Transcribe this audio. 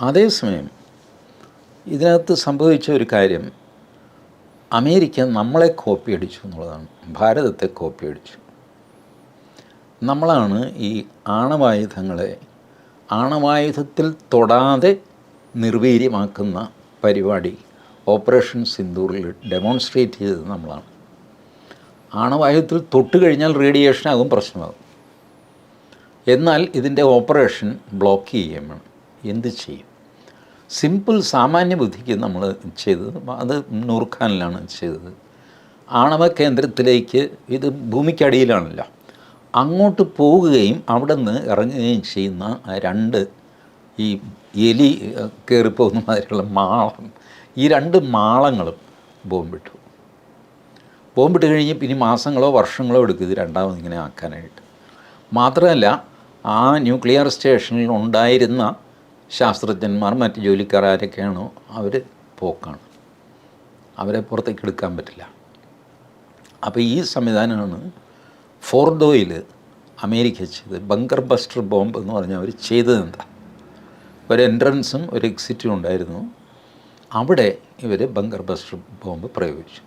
അതേസമയം ഇതിനകത്ത് സംഭവിച്ച ഒരു കാര്യം, അമേരിക്ക നമ്മളെ കോപ്പി അടിച്ചു എന്നുള്ളതാണ്. ഭാരതത്തെ കോപ്പി അടിച്ചു. നമ്മളാണ് ഈ ആണവായുധങ്ങളെ ആണവായുധത്തിൽ തൊടാതെ നിർവീര്യമാക്കുന്ന പരിപാടി ഓപ്പറേഷൻ സിന്ദൂറിൽ ഡെമോൺസ്ട്രേറ്റ് ചെയ്തത് നമ്മളാണ്. ആണവായുധത്തിൽ തൊട്ട് കഴിഞ്ഞാൽ റേഡിയേഷനാകും, പ്രശ്നമാകും. എന്നാൽ ഇതിൻ്റെ ഓപ്പറേഷൻ ബ്ലോക്ക് ചെയ്യുകയും വേണം. എന്ത് ചെയ്യും? സിമ്പിൾ സാമാന്യ ബുദ്ധിക്ക് നമ്മൾ ചെയ്തത്, അത് നൂർഖാനിലാണ് ചെയ്തത്. ആണവ കേന്ദ്രത്തിലേക്ക്, ഇത് ഭൂമിക്കടിയിലാണല്ലോ, അങ്ങോട്ട് പോവുകയും അവിടെ നിന്ന് ഇറങ്ങുകയും ചെയ്യുന്ന രണ്ട് ഈ എലി കയറിപ്പോകുന്ന മാതിരിയുള്ള മാളം, ഈ രണ്ട് മാളങ്ങളും ബോംബിട്ടു. ബോംബിട്ട് കഴിഞ്ഞ് പിന്നെ മാസങ്ങളോ വർഷങ്ങളോ എടുക്കും ഇത് രണ്ടാമത് ഇങ്ങനെ ആക്കാനായിട്ട്. മാത്രമല്ല, ആ ന്യൂക്ലിയർ സ്റ്റേഷനിൽ ഉണ്ടായിരുന്ന ശാസ്ത്രജ്ഞന്മാർ, മറ്റ് ജോലിക്കാർ ആരൊക്കെയാണോ, അവർ പോക്കാണ്. അവരെ പുറത്തേക്ക് എടുക്കാൻ പറ്റില്ല. അപ്പോൾ ഈ സംവിധാനമാണ് ഫോർഡോയിൽ അമേരിക്ക ചെയ്ത്. ബങ്കർ ബസ്റ്റർ ബോംബ് എന്ന് പറഞ്ഞാൽ അവർ ചെയ്തത് എന്താ, ഒരു എൻട്രൻസും ഒരു എക്സിറ്റും ഉണ്ടായിരുന്നു. അവിടെ ഇവർ ബങ്കർ ബസ്റ്റർ ബോംബ് പ്രയോഗിച്ചു.